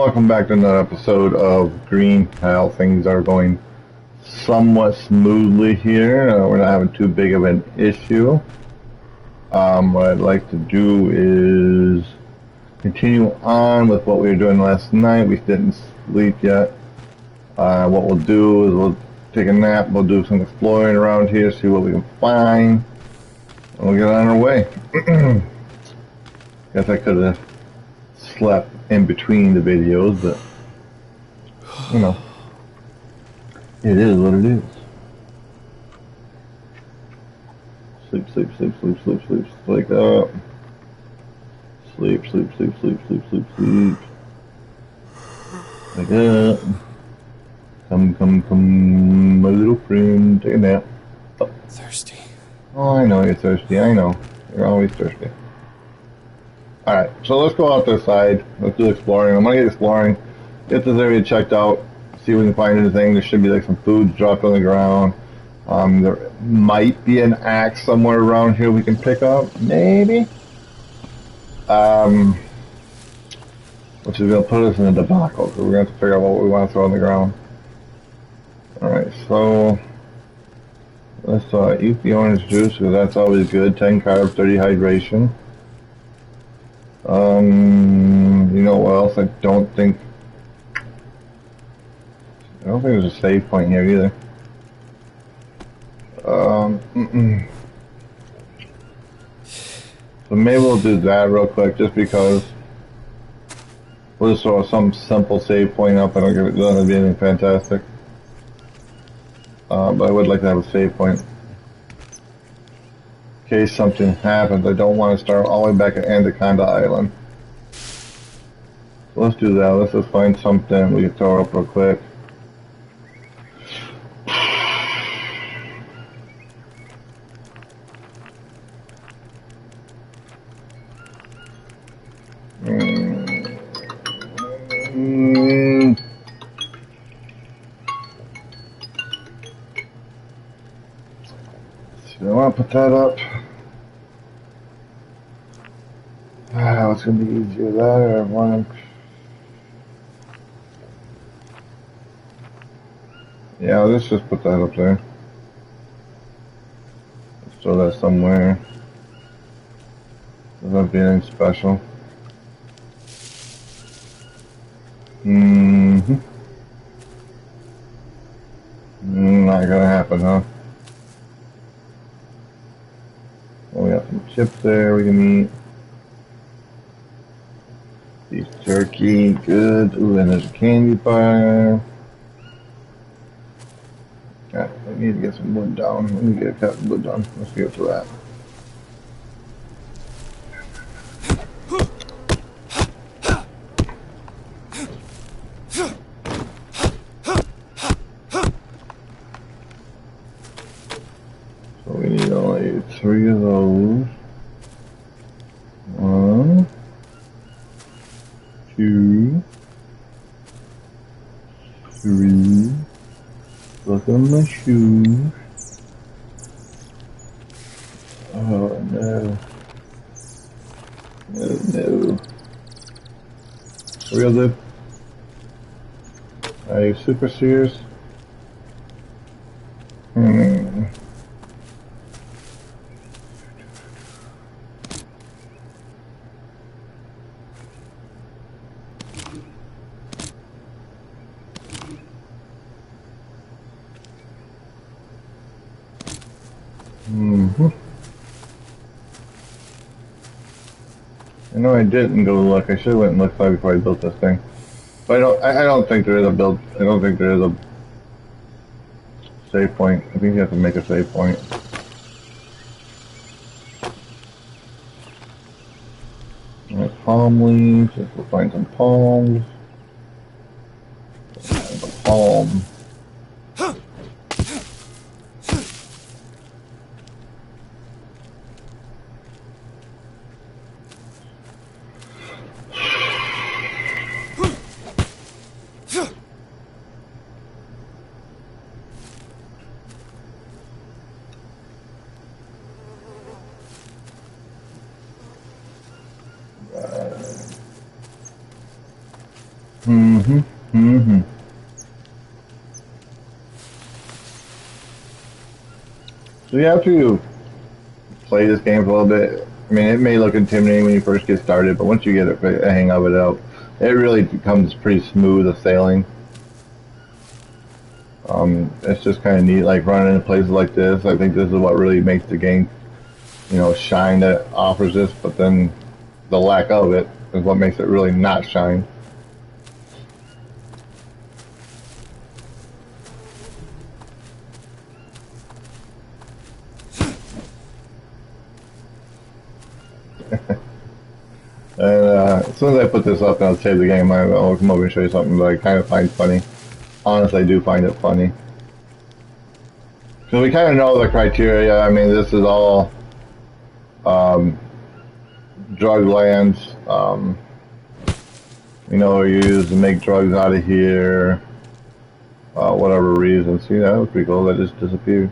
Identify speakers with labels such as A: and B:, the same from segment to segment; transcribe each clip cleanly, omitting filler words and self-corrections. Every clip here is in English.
A: welcome back to another episode of Green. How things are going somewhat smoothly here. We're not having too big of an issue. What I'd like to do is continue on with what we were doing last night. We didn't sleep yet. What we'll do is we'll take a nap. We'll do some exploring around here, see what we can find, and we'll get on our way. Guess I could have slept in between the videos, but you know, it is what it is. Sleep, sleep, sleep, sleep, sleep, sleep, wake up. Sleep, sleep, sleep, sleep, sleep, sleep, sleep. Wake up. Come, my little friend, take a nap. Oh.
B: Thirsty.
A: Oh, I know you're thirsty. I know. You're always thirsty. Alright, so let's go out this side. Let's do exploring. I'm gonna get exploring. Get this area checked out. See if we can find anything. There should be like some food dropped on the ground. There might be an axe somewhere around here we can pick up. Maybe. Which is gonna put us in a debacle. So we're gonna have to figure out what we want to throw on the ground. Alright, so let's eat the orange juice because that's always good. 10 carbs, 30 hydration. You know what else? I don't think there's a save point here either. So maybe we'll do that real quick just because we'll just throw some simple save point up. I don't give it doesn't be anything fantastic. But I would like to have a save point. In case something happens, I don't want to start all the way back at Anaconda Island. So let's do that. Let's just find something we can throw up real quick. So I want to put that up. What's going to be easier, that or one? Yeah, let's just put that up there. Let's throw that somewhere. Doesn't be anything special. Not gonna happen, huh? Well, we got some chips there we can eat. Beef jerky, good. Ooh, and there's a candy bar. Yeah, I need to get some wood down. Let me get a cut of wood down. Let's get to that. So we need only 3 of those. 1, 2, 3. Look at my shoes. Oh no. No. Real good. Are you super serious? I know I didn't go look. I should have went and looked before I built this thing. But I don't think there is a build. I don't think there is a save point. I think you have to make a save point. Alright, palm leaves. We'll find some palms. A palm. Mm-hmm. Mm-hmm. So you have to play this game for a little bit. I mean, it may look intimidating when you first get started, but once you get a hang of it out, it really becomes pretty smooth sailing. It's just kind of neat, like running in places like this. I think this is what really makes the game, shine, that it offers this, but then the lack of it is what makes it really not shine. And as soon as I put this up and I'll save the game, I'll come over and show you something that I kind of find funny. Honestly, I do find it funny. So we kind of know the criteria. I mean, this is all drug lands. You use to make drugs out of here. Whatever reason. See, that was pretty cool. That just disappeared.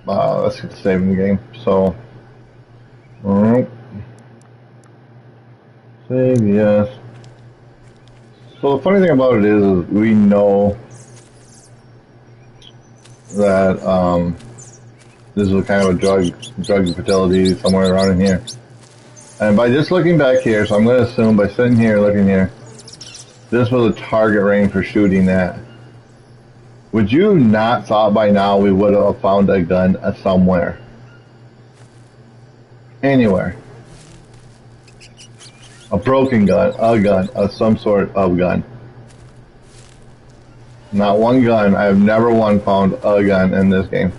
A: Let's get saving the game. So, alright. Save, yes. So the funny thing about it is we know that this is a kind of a drug fatality somewhere around in here. And by just looking back here, so I'm going to assume by sitting here looking here, this was a target range for shooting that. Would you not thought by now we would have found a gun somewhere? Anywhere. A broken gun, some sort of gun. Not one gun. I have never found a gun in this game.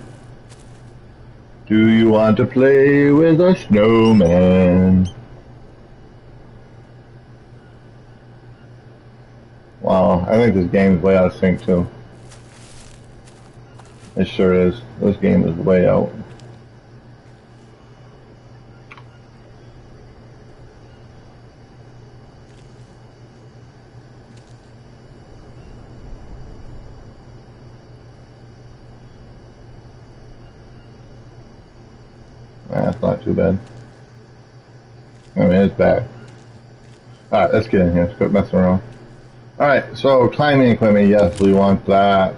A: Do you want to play with a snowman? Wow, I think this game is way out of sync too. It sure is. This game is way out. That's not too bad. I mean, it's bad. Alright, let's get in here. Let's quit messing around. Alright, so climbing equipment, yes, we want that.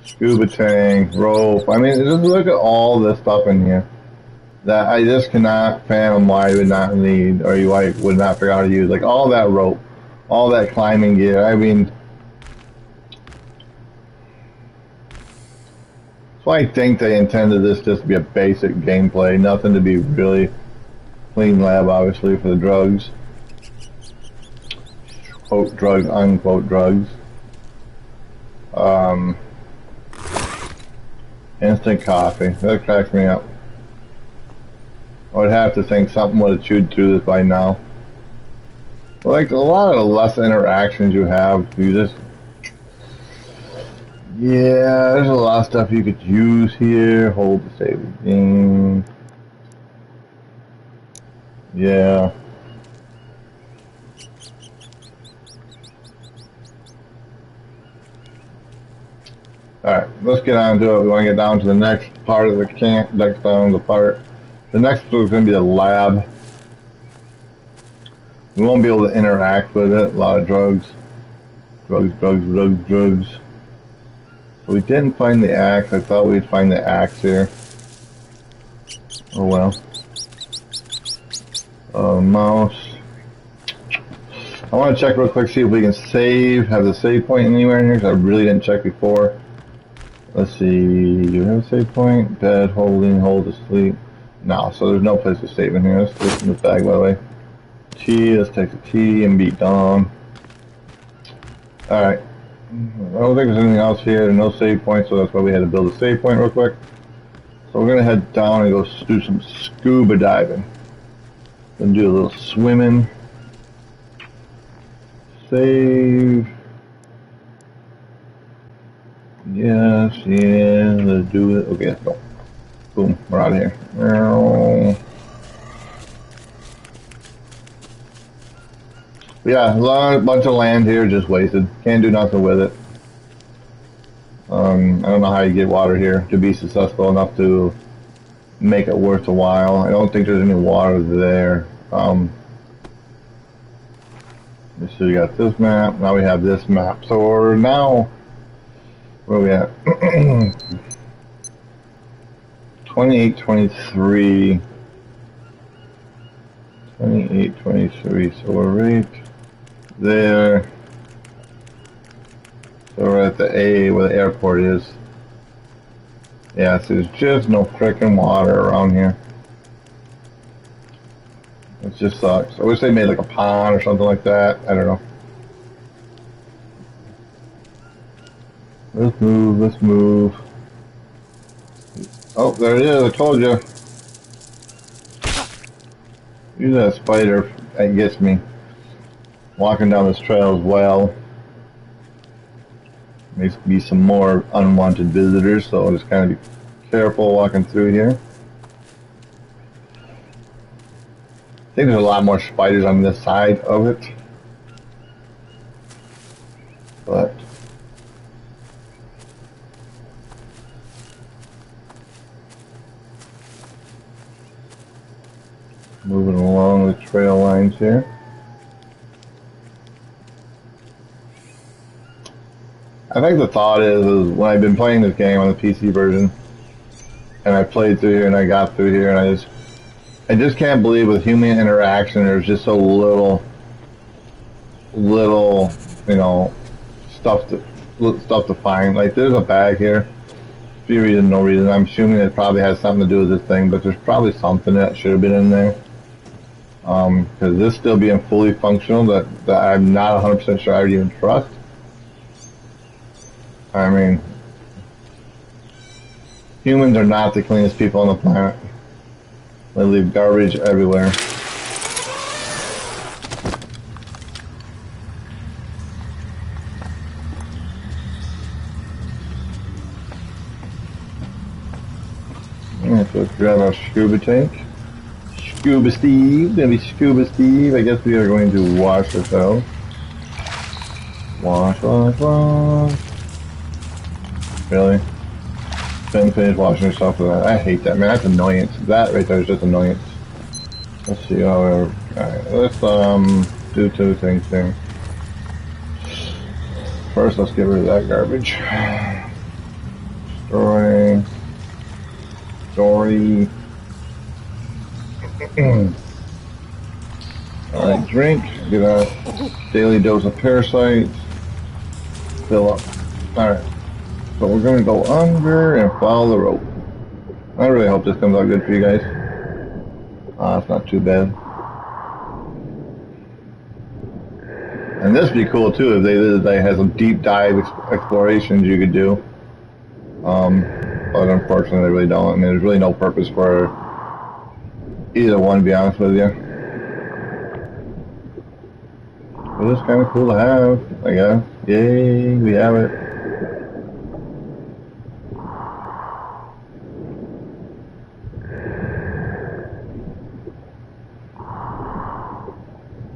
A: Scuba tank, rope. I mean, just look at all this stuff in here that I just cannot fathom why you would not need, or you would not figure out how to use. Like all that rope, all that climbing gear. I mean, so I think they intended this just to be a basic gameplay, nothing to be really clean lab, obviously, for the drugs. Quote drug, unquote drugs. Instant coffee. That cracks me up. I would have to think something would have chewed through this by now. Like a lot of the less interactions you have, you just... Yeah, there's a lot of stuff you could use here. Hold to save the game. Yeah. Alright, let's get on to it. We want to get down to the next part of the camp. The next is going to be the lab. We won't be able to interact with it. A lot of drugs. Drugs. So we didn't find the axe. I thought we'd find the axe here. Oh well. Mouse. I want to check real quick, see if we can save. Have the save point anywhere in here? Because I really didn't check before. Let's see. Do we have a save point? Bed, holding, hold to sleep. No, so there's no place to save in here. Let's put this in the bag, by the way. T, let's take the T and beat down. Alright. I don't think there's anything else here. There's no save point, so that's why we had to build a save point real quick. So we're going to head down and go do some scuba diving. Gonna do a little swimming. Save. Yes, yeah, let's do it. Okay, let's go. Boom, we're out of here. Yeah, a bunch of land here just wasted. Can't do nothing with it. I don't know how you get water here to be successful enough to make it worth a while. I don't think there's any water there. So we got this map. Now we have this map. So we're now, where are we at? 28, 23. 28, 23. So we're right there. So we're at the A where the airport is. Yeah, so there's just no frickin' water around here. It just sucks. I wish they made like a pond or something like that. I don't know. Let's move, let's move. Oh, there it is, I told you. Use that spider, that gets me. Walking down this trail as well. May be some more unwanted visitors, so I'll just kind of be careful walking through here. I think there's a lot more spiders on this side of it. But moving along the trail lines here. I think the thought is when I've been playing this game on the PC version, and I played through here and I got through here, and I just can't believe with human interaction there's just so little, you know, stuff to find. Like there's a bag here, for reason, no reason. I'm assuming it probably has something to do with this thing, but there's probably something that should have been in there. Because this still being fully functional, that I'm not 100% sure I would even trust. I mean, humans are not the cleanest people on the planet. They leave garbage everywhere. Alright, so let's grab our scuba tank. Scuba Steve, gonna be Scuba Steve. I guess we are going to wash ourselves. Wash, wash, wash. Really? Didn't finish washing yourself for that. I hate that, man. That's annoyance. That right there is just annoyance. Let's see how we're... Alright, let's do two things here. First, let's get rid of that garbage. Destroy. Story. Alright, drink. Get a daily dose of parasites. Fill up. Alright. So we're going to go under and follow the rope. I really hope this comes out good for you guys. It's not too bad. And this would be cool too if they had some deep dive explorations you could do. But unfortunately they really don't. I mean, there's really no purpose for either one, to be honest with you. But it's kind of cool to have, I guess. Yay, we have it.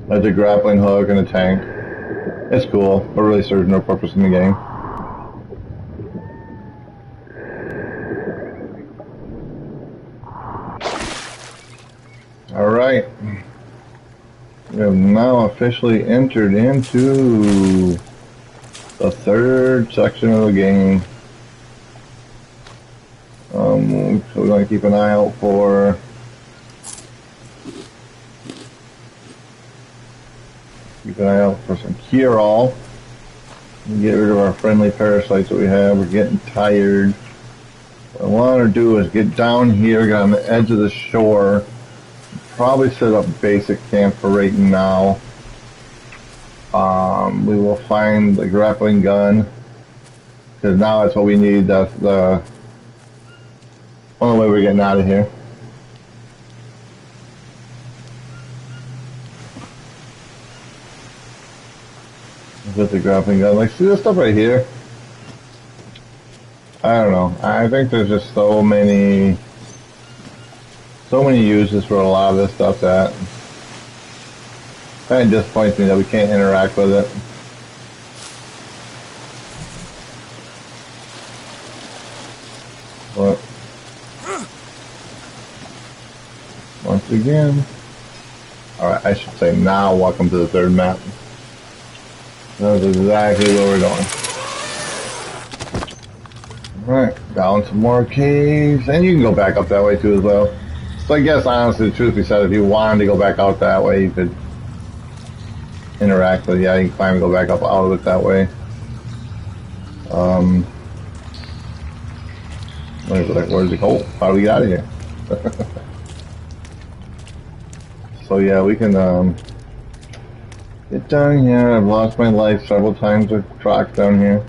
A: Like a grappling hook and a tank. It's cool, but really serves no purpose in the game. Alright. We have now officially entered into the third section of the game. So we're going to keep an eye out for some cure-all. Get rid of our friendly parasites that we have. We're getting tired. What I want to do is get down here, get on the edge of the shore. Probably set up basic camp for right now. We will find the grappling gun, because now that's what we need. That's the only way we're getting out of here. With the grappling gun, like, see this stuff right here? I don't know. I think there's just so many uses for a lot of this stuff that kind of disappoints me that we can't interact with it. But once again, alright, I should say now welcome to the third map. That's exactly where we're going. Alright, down some more caves. And you can go back up that way too as well. So I guess honestly, the truth be said, if you wanted to go back out that way, you could interact with it. Yeah, you can climb and go back up out of it that way. Where's it go? How do we get out of here? So yeah, we can get down here. I've lost my life several times with trucks down here.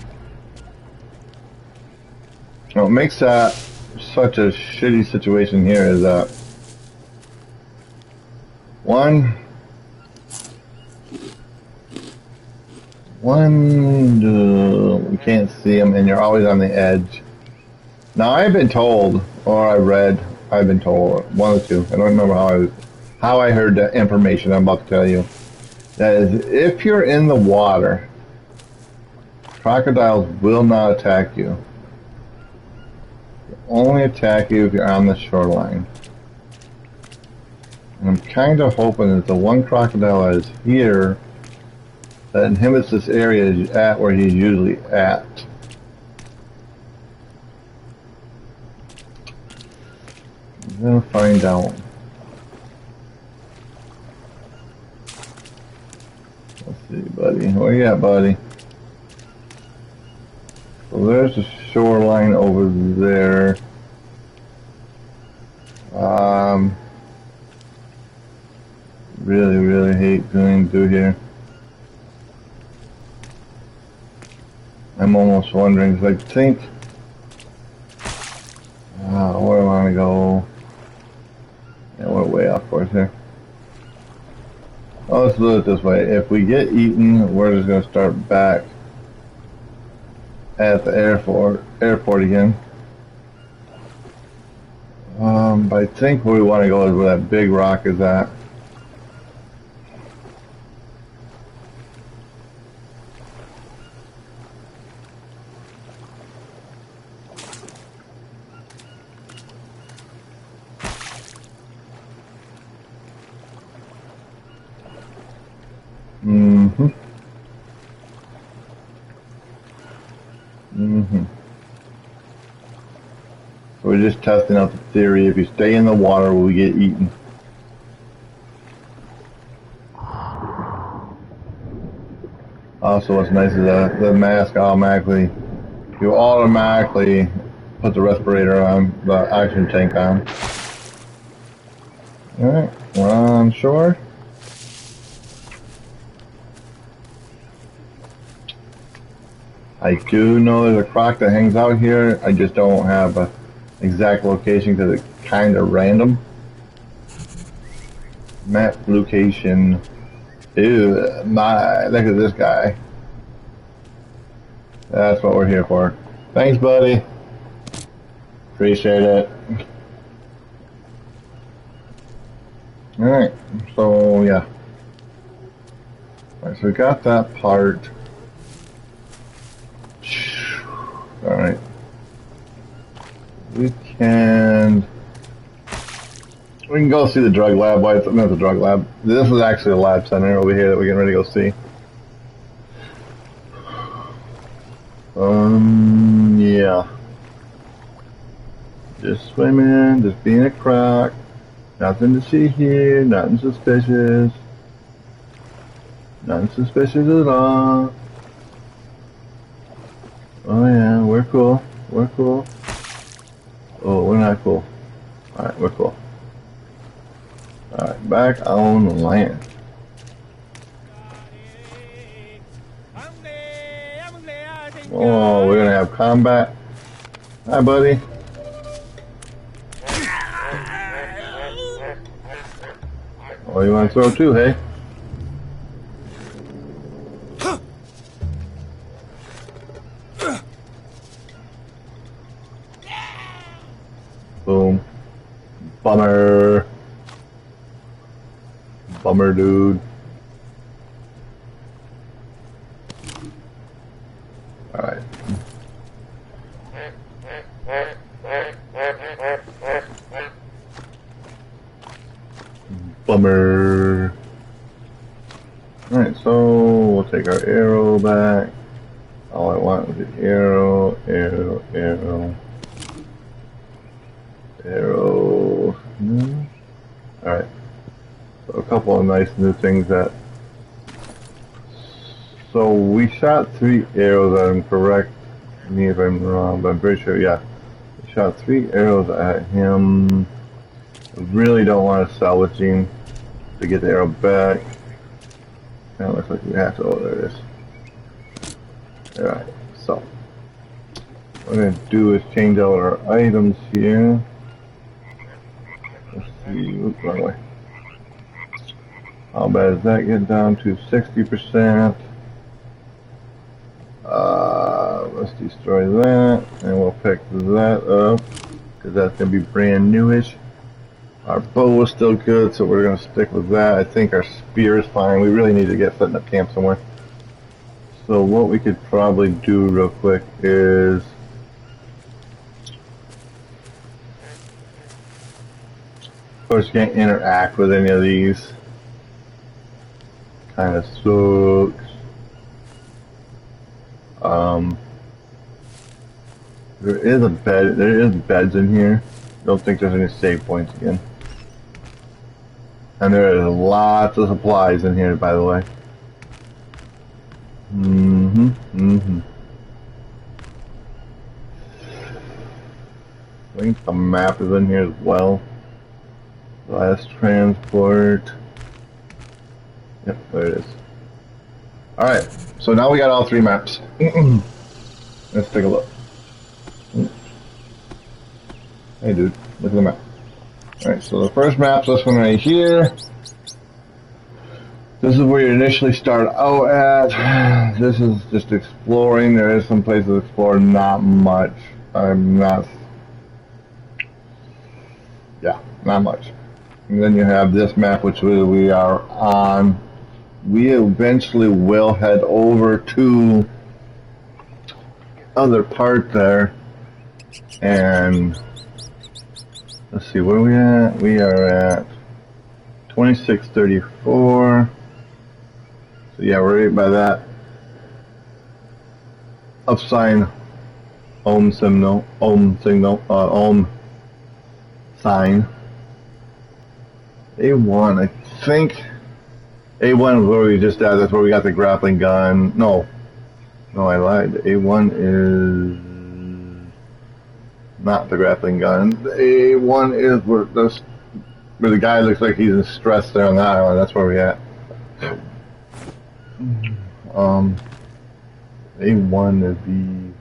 A: What makes that such a shitty situation here is that one, you can't see them, and you're always on the edge. Now I've been told, or I've been told, one of the two. I don't remember how I heard that information I'm about to tell you. That is, if you're in the water, crocodiles will not attack you. They'll only attack you if you're on the shoreline. And I'm kind of hoping that the one crocodile that is here that inhibits this area is at where he's usually at. I'm gonna find out. Let's see, buddy. Where you at, buddy? So there's the shoreline over there. Really hate going through here. I'm almost wondering, because I think, where do I want to go? Yeah, we're way off course here. Oh, let's do it this way. If we get eaten, we're just going to start back at the airport again. But I think where we want to go is where that big rock is at. So we're just testing out the theory. If you stay in the water, will we get eaten? Also, what's nice is that the mask automatically put the respirator on, the oxygen tank on. Alright, we're on shore. I do know there's a croc that hangs out here. I just don't have a exact location because it's kind of random. Map location. Ew, look at this guy. That's what we're here for. Thanks, buddy. Appreciate it. Alright, so yeah. Alright, so we got that part. Alright. We can go see the drug lab. Why it's not the drug lab. This is actually a lab center over here that we're getting ready to go see. Yeah. Just swimming, just being a croc. Nothing to see here, nothing suspicious. Nothing suspicious at all. Oh yeah, we're cool. We're cool. Oh, we're not cool. Alright, we're cool. Alright, back on the land. Oh, we're gonna have combat. Hi, buddy. Oh, you wanna throw too, hey? Boom. Bummer. Bummer, dude. Alright. Bummer. Alright, so we'll take take our arrow back. All I want is the arrow. Alright. So a couple of nice new things that... So we shot 3 arrows at him, correct me if I'm wrong, but I'm pretty sure, yeah. We shot 3 arrows at him. I really don't want to salvage him to get the arrow back. Now it looks like we have to, oh there it is. Alright, so what we're going to do is change out our items here. Let's see, oops, wrong way. How bad does that get down to 60%? Let's destroy that, and we'll pick that up, because that's going to be brand newish. Our bow is still good, so we're going to stick with that. I think our spear is fine. We really need to get setting up camp somewhere. So what we could probably do real quick is... Of course, you can't interact with any of these. Kind of sucks. There is a bed. There is beds in here. Don't think there's any save points again. And there is lots of supplies in here, by the way. I think the map is in here as well. Last transport. Yep, there it is. Alright, so now we got all 3 maps. Let's take a look. Hey dude, look at the map. Alright, so the first map's this one right here. This is where you initially start out at. This is just exploring. There is some places to explore, not much. Not much. And then you have this map, which we are on. We eventually will head over to other part there, and let's see, where are we at? We are at 2634. So yeah, we're right by that up sign, ohm sign. A1, I think A1 is where we just at. That's where we got the grappling gun. No, I lied. A1 is not the grappling gun. A1 is where the guy looks like he's in stress there on the island. That's where we at. A1 is the...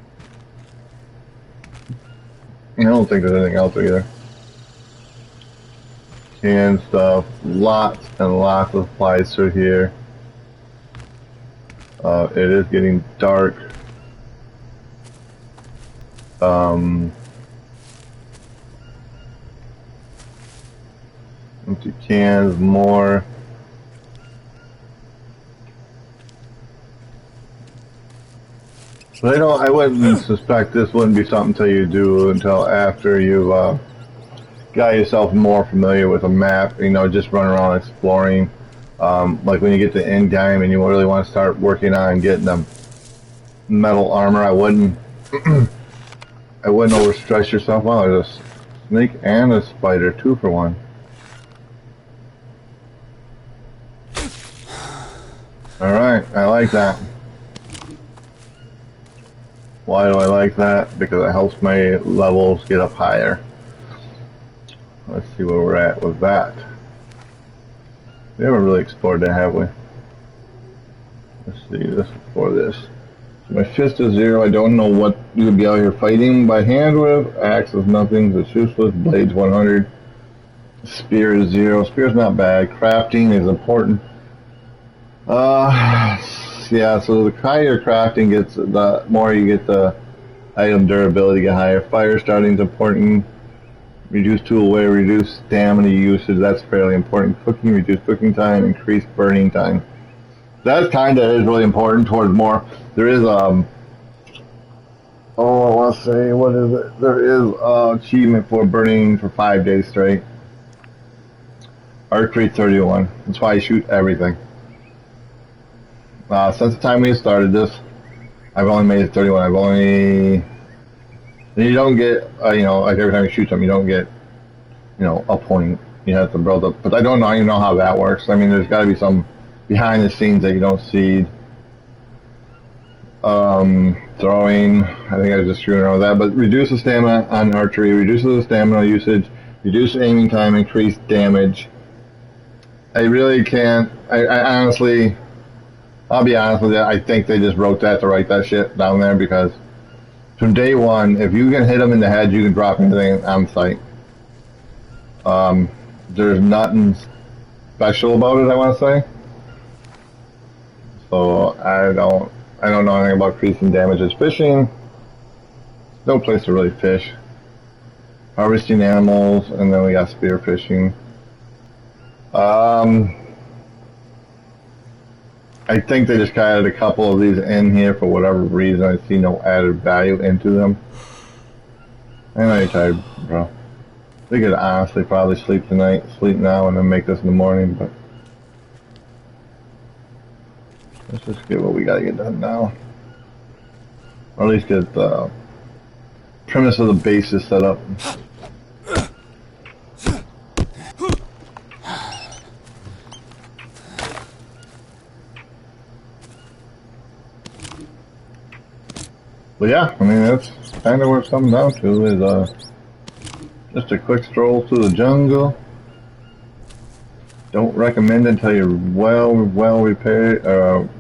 A: I don't think there's anything else either. Canned stuff, lots and lots of supplies through here. It is getting dark. Empty cans, more. But I wouldn't suspect this wouldn't be something until after you got yourself more familiar with a map, just run around exploring. Like when you get to end game and you really want to start working on getting the metal armor, I wouldn't overstress yourself. Wow, there's a snake and a spider, 2 for 1. Alright, I like that. Why do I like that? Because it helps my levels get up higher. Let's see where we're at with that. We haven't really explored that, have we? Let's see, this before this. So my fist is 0. I don't know what you would be out here fighting by hand with. Axe is nothing. The useless. Blades 100. Spear is 0. Spear's not bad. Crafting is important. Yeah, so the higher crafting gets, the more you get the item durability get higher. Fire starting is important. Reduce tool wear, reduce stamina usage, that's fairly important. Cooking, reduce cooking time, increase burning time. That kind of is really important towards more. There is, I want to say, what is it? There is achievement for burning for 5 days straight. Archery 31. That's why I shoot everything. Since the time we started this, I've only made it 31. I've only... You don't get, you know, like every time you shoot something, you don't get, you know, a point. You have to build up. But I don't even know how that works. I mean, there's got to be some behind the scenes that you don't see. Throwing, I think I was just screwing around with that. But reduce the stamina on archery, reduces the stamina usage, reduce aiming time, increase damage. I really can't. I honestly, I'll be honest with you, I think they just wrote that to write that shit down there because from day one, if you can hit them in the head, you can drop anything on sight. There's nothing special about it, I want to say. So I don't know anything about increasing damages. Fishing, no place to really fish. Harvesting animals, and then we got spear fishing. I think they just added a couple of these in here for whatever reason. I see no added value into them. I know you're tired, bro. We could honestly probably sleep tonight, sleep now, and then make this in the morning, but let's just get what we gotta get done now. Or at least get the premise of the bases set up. But yeah, I mean, that's kind of what it's coming down to is just a quick stroll through the jungle. Don't recommend it until you're well repaired,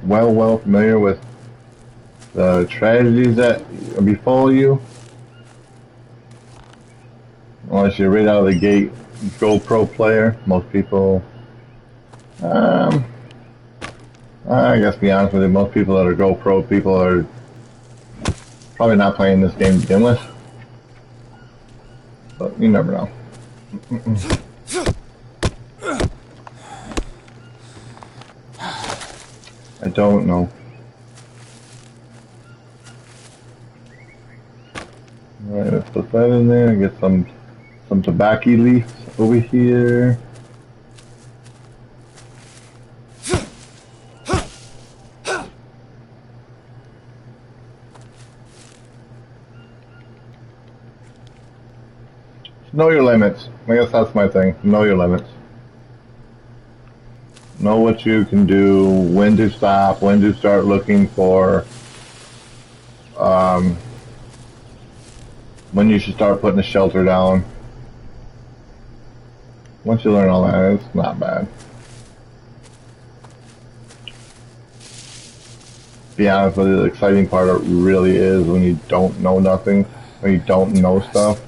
A: well familiar with the tragedies that befall you. Unless you're right out of the gate GoPro player, most people, I guess to be honest with you, most people that are GoPro people are probably not playing this game to begin with. But you never know. I don't know. Alright, let's put that in there and get some tobacco leaves over here. Know your limits. I guess that's my thing. Know your limits. Know what you can do, when to stop, when to start looking for, when you should start putting a shelter down. Once you learn all that, it's not bad. To be honest with you, the exciting part of it really is when you don't know nothing, when you don't know stuff.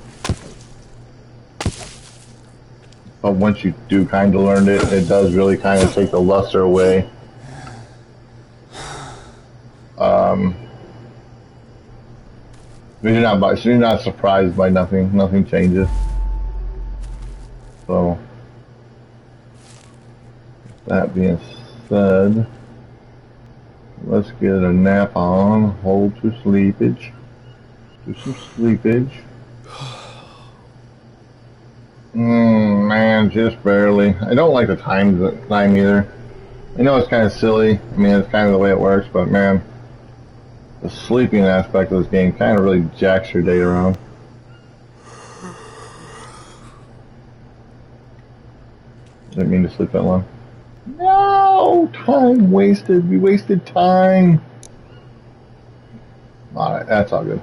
A: But once you do kind of learn it, it does really kind of take the luster away. You're not surprised by nothing. Nothing changes. So, that being said, let's get a nap on. Hold to sleepage. Do some sleepage. Man, just barely. I don't like the time either. I know it's kind of silly. I mean, it's kind of the way it works, but man, the sleeping aspect of this game kind of really jacks your day around. Didn't mean to sleep that long. No! Time wasted. We wasted time. Alright, that's all good.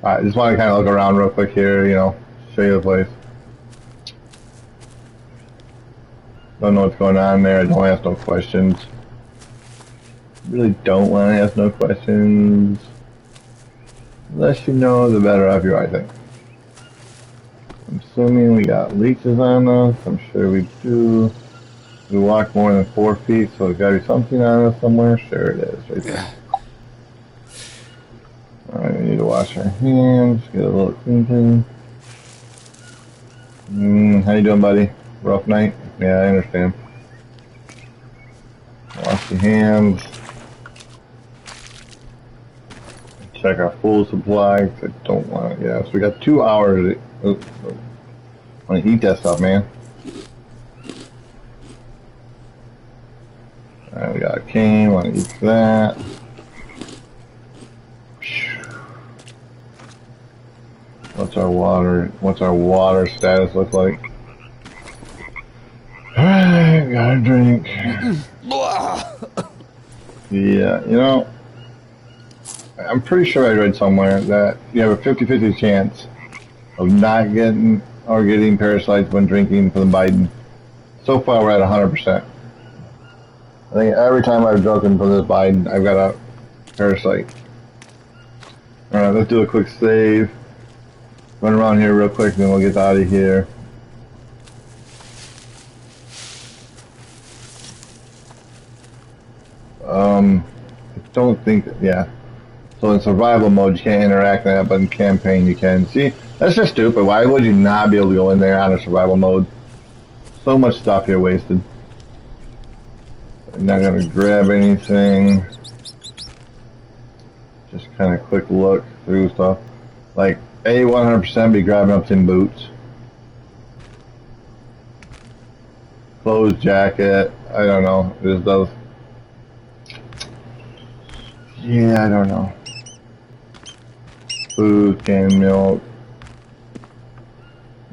A: Alright, just want to kind of look around real quick here, you know, show you the place. Don't know what's going on there. I don't ask no questions. Really don't want to ask no questions. The less you know, the better off you are, I think. I'm assuming we got leeches on us. I'm sure we do. We walk more than 4 feet, so there's got to be something on us somewhere. Sure it is, right there. Alright, we need to wash our hands, get a little clean. How you doing, buddy? Rough night? Yeah, I understand. Wash your hands. Check our food supply. I don't want to. Yeah, so we got 2 hours. I want to eat that stuff, man. Alright, we got a cane. Want eat that. What's our water status look like? Alright, got a drink. Yeah, you know, I'm pretty sure I read somewhere that you have a 50-50 chance of not getting or getting parasites when drinking from the Biden. So far, we're at 100%. I think every time I've drunken from this Biden, I've got a parasite. Alright, let's do a quick save. Run around here real quick, then we'll get out of here. I don't think, yeah. So in survival mode, you can't interact in that, but in campaign, you can. See, that's just stupid. Why would you not be able to go in there on a survival mode? So much stuff here wasted. I'm not gonna grab anything. Just kind of quick look through stuff. Like, 100% be grabbing up some boots. Clothes, jacket, I don't know. It just does. Yeah, I don't know. Food, canned milk.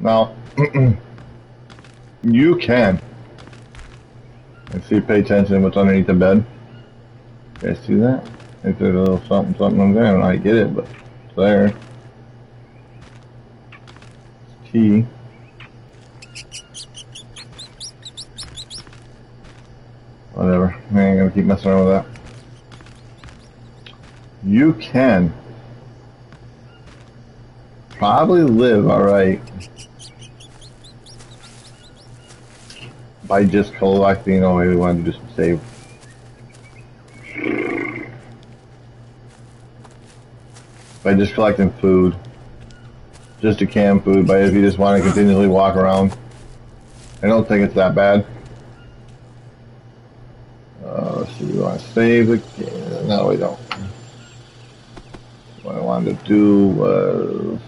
A: Now, you can. Let's see, pay attention to what's underneath the bed. You guys see that? I think there's a little something on there. I don't know how you get it, but it's there. Key. Whatever. I ain't gonna keep messing around with that. You can probably live alright by just collecting. Oh, we wanted to do some save. By just collecting food. Just a canned food, but if you just want to continually walk around, I don't think it's that bad. Let's see, we want to save the game. No, we don't. What I wanted to do was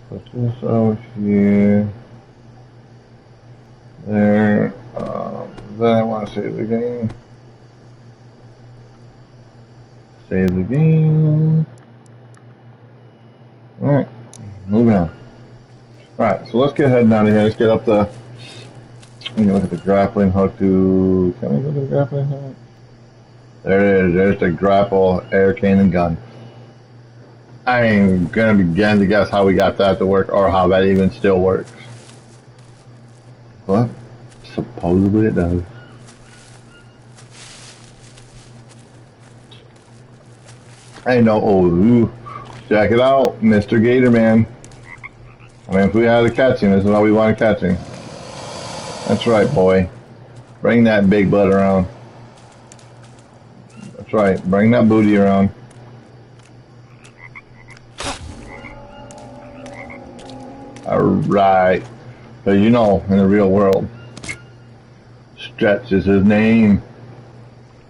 A: put this over here, there. Then I want to save the game. Save the game. Alright, moving on. Alright, so let's get heading out of here. Let's get up the. We can look at the grappling hook to. Can we look at the grappling hook? There it is. There's the grapple air cannon gun. I ain't gonna begin to guess how we got that to work or how that even still works. But supposedly it does. I know. Oh, check it out, Mr. Gatorman. I mean, if we had to catch him, this is how we want to catch him. That's right, boy. Bring that big butt around. That's right. Bring that booty around. Alright. But you know, in the real world, Stretch is his name.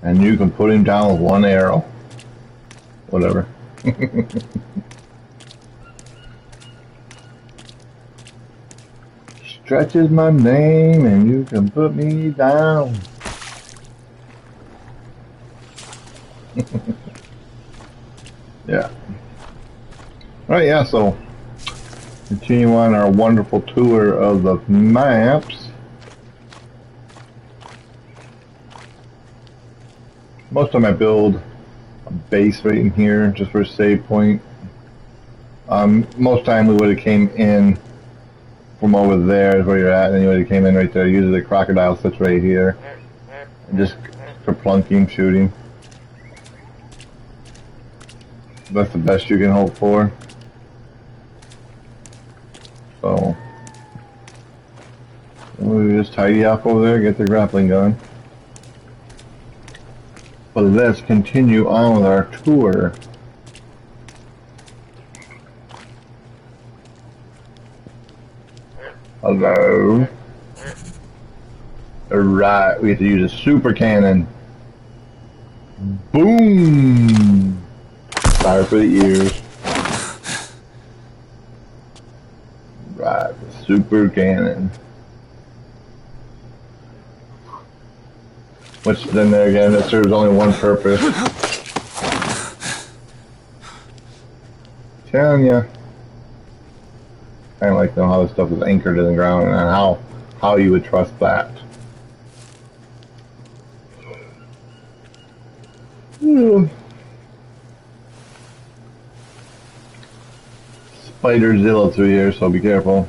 A: And you can put him down with one arrow. Whatever. Stretch is my name and you can put me down. Yeah. Alright, yeah, so continue on our wonderful tour of the maps. Most of the time I build a base right in here just for a save point. Most time we would have came in from over there is where you're at, and you would have came in right there. Usually the crocodile sits right here. And just kerplunking, shooting. That's the best you can hope for. So we'll just tidy up over there, get the grappling gun. But let's continue on with our tour. Hello. Alright, we have to use a super cannon. Boom! Fire for the ears. Right, the super cannon. Which then there again, it serves only one purpose. Telling ya. I like to know how this stuff is anchored in the ground and how you would trust that. Spiderzilla through here, so be careful.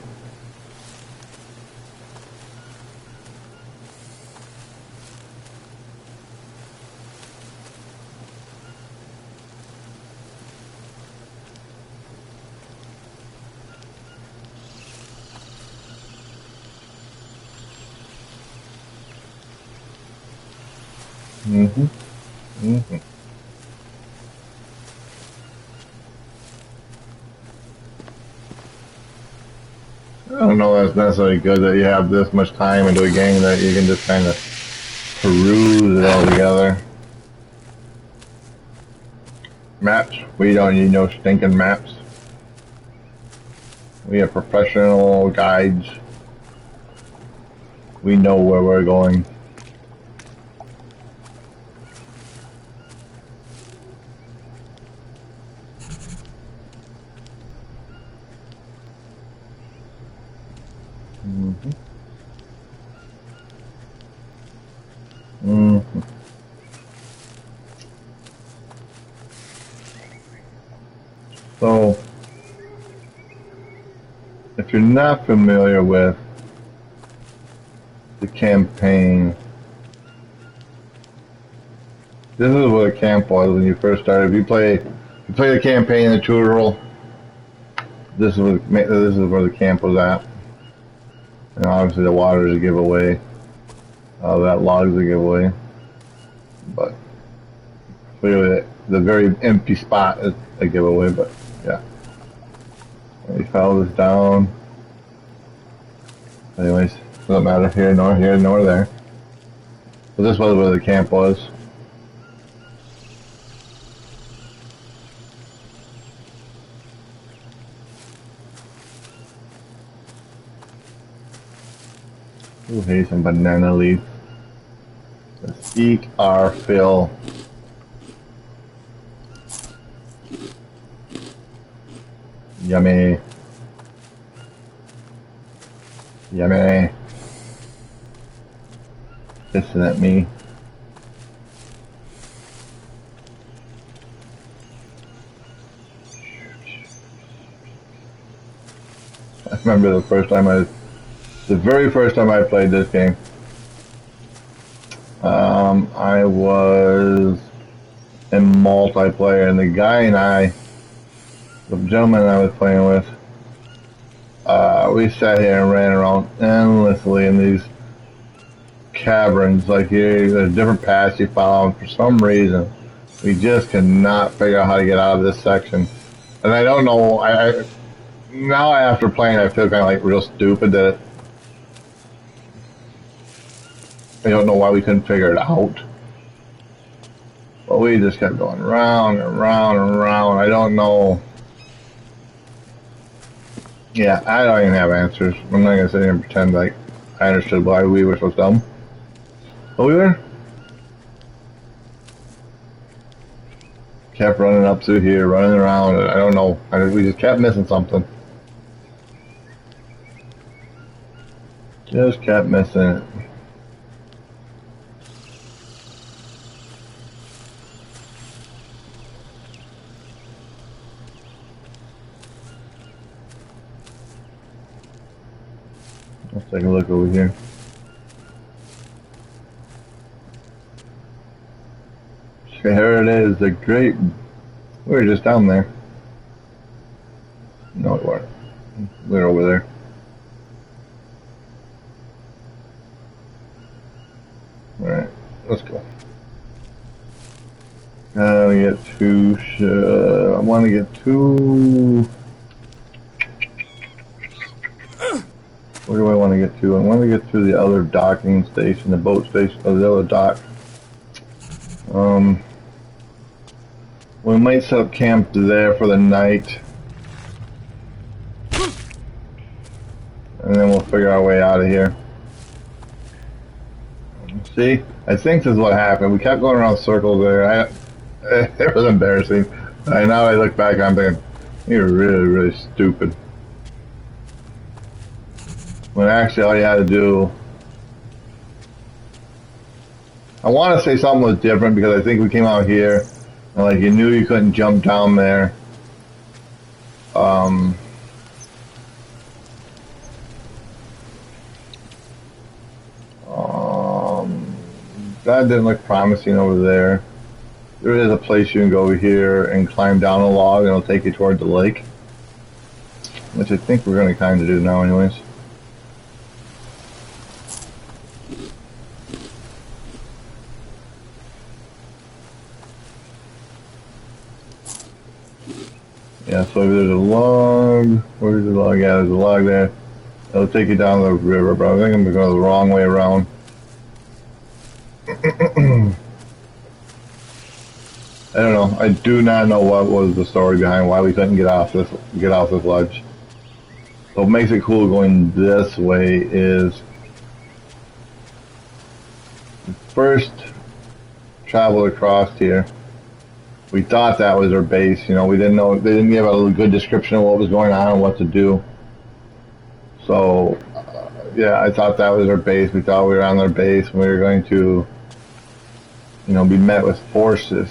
A: I don't know that's necessarily good that you have this much time into a game that you can just kind of peruse it all together. Maps? We don't need no stinking maps. We have professional guides. We know where we're going. So, if you're not familiar with the campaign, this is what a camp was when you first started. If you play the campaign in the tutorial, this is where the camp was at. And obviously the water is a giveaway. That log is a giveaway. But clearly the very empty spot is a giveaway, but yeah. We follow this down. Anyways, doesn't matter here nor there. But this was where the camp was. Ooh, here's some banana leaf. Let's eat our fill. Yummy. Yummy. Hissing at me. I remember the very first time I played this game. I was in multiplayer, and the guy and I, the gentleman I was playing with, we sat here and ran around endlessly in these caverns. Like here, there's different paths you follow, and for some reason, we just could not figure out how to get out of this section. And I don't know. Now after playing, I feel kind of like real stupid that I don't know why we couldn't figure it out. But we just kept going round and round and round. I don't know. Yeah, I don't even have answers. I'm not going to sit here and pretend like I understood why we were so dumb. But we were. Kept running up through here, running around. I don't know. We just kept missing something. Just kept missing it. Let's take a look over here. Here it is, the great... We were just down there. No, we weren't. We were over there. Alright, let's go. I get to... I want to get to... Where do I want to get to? I want to get to the other docking station, the boat station, or the other dock. We might set up camp there for the night. And then we'll figure our way out of here. Let's see See, I think this is what happened. We kept going around circles there. It was embarrassing. Now I look back, I'm thinking, you're really, really stupid. When actually all you had to do, I want to say something was different because I think we came out here and like you knew you couldn't jump down there. That didn't look promising over there. There is a place you can go over here and climb down a log and it'll take you toward the lake. Which I think we're going to kind of do now anyways. Yeah, so if there's a log, where's the log? Yeah, there's a log there. It'll take you down the river, but I think I'm going the wrong way around. I don't know. I do not know what was the story behind why we couldn't get off this ledge. So what makes it cool going this way is first travel across here. We thought that was our base. You know, we didn't know. They didn't give a good description of what was going on and what to do. So yeah, I thought that was our base. We thought we were on their base and we were going to, you know, be met with forces.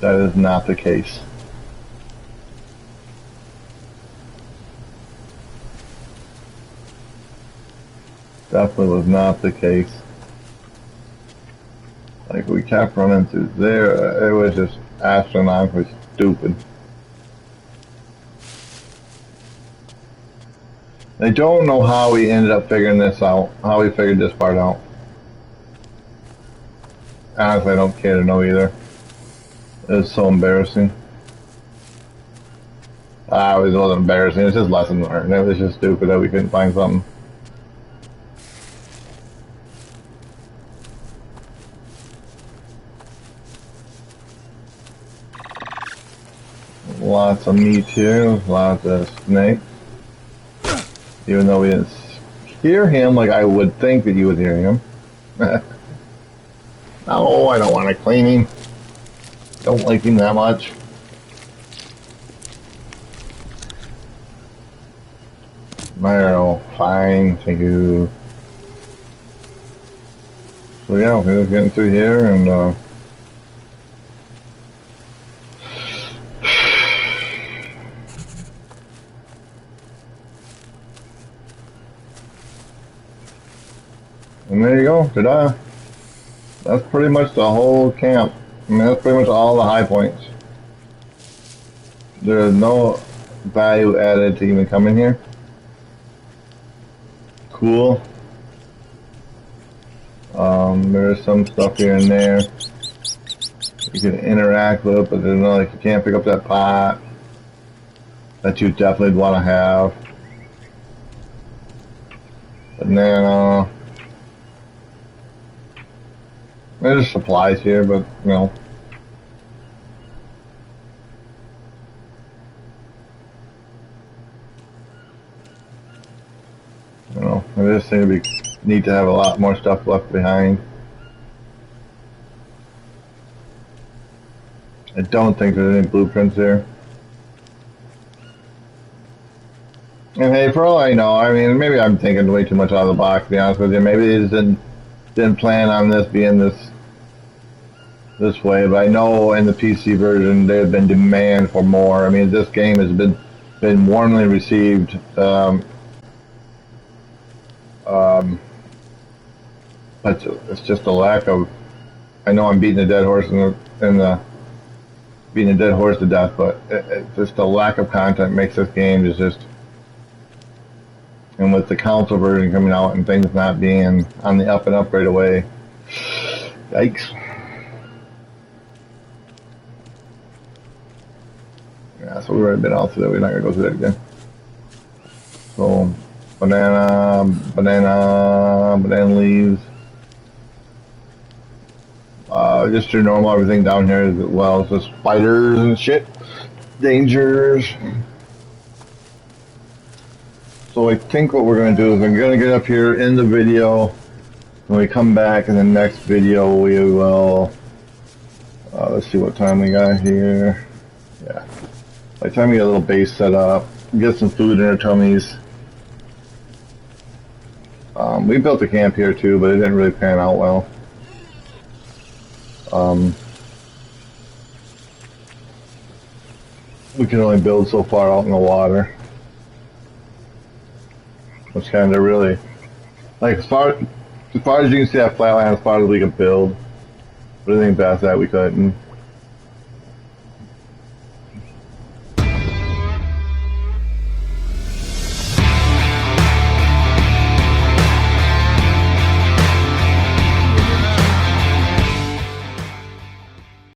A: That is not the case. Definitely was not the case. Like we kept running through there, it was just astronomically stupid. I don't know how we ended up figuring this out, how we figured this part out. Honestly, I don't care to know either. It's so embarrassing. It wasn't embarrassing, it's just lesson learned. It was just stupid that we couldn't find something. Lots of meat here, lots of snakes. Even though we didn't hear him like I would think that you would hear him. No, I don't want to clean him. Don't like him that much. Well, fine, thank you. So yeah, we're just getting through here and there you go, ta-da. That's pretty much the whole camp. I mean, that's pretty much all the high points. There's no value added to even coming here. Cool. There's some stuff here and there you can interact with, but there's no, like, you can't pick up that pot that you definitely want to have. Banana. There's supplies here, but you know. I don't know. I just think we need to have a lot more stuff left behind. I don't think there's any blueprints here. And hey, for all I know, I mean, maybe I'm thinking way too much out of the box, to be honest with you. Maybe they just didn't plan on this being this way, but I know in the PC version there's been demand for more. I mean, this game has been warmly received. But it's just a lack of. I know I'm beating a dead horse beating a dead horse to death, but it's just a lack of content makes this game is just. And with the console version coming out and things not being on the up and up right away, yikes. Yeah, so we've already been out through that. We're not going to go through that again. So, banana leaves. Just your normal everything down here as well. It's just spiders and shit. Dangers. So I think what we're going to do is I'm going to get up here in the video When we come back in the next video, we will, let's see what time we got here. Yeah. By the time we get a little base set up, get some food in our tummies. We built a camp here too, but it didn't really pan out well. We can only build so far out in the water. It's kind of really, like as far as you can see that flat land, as far as we could build. But anything past that we couldn't.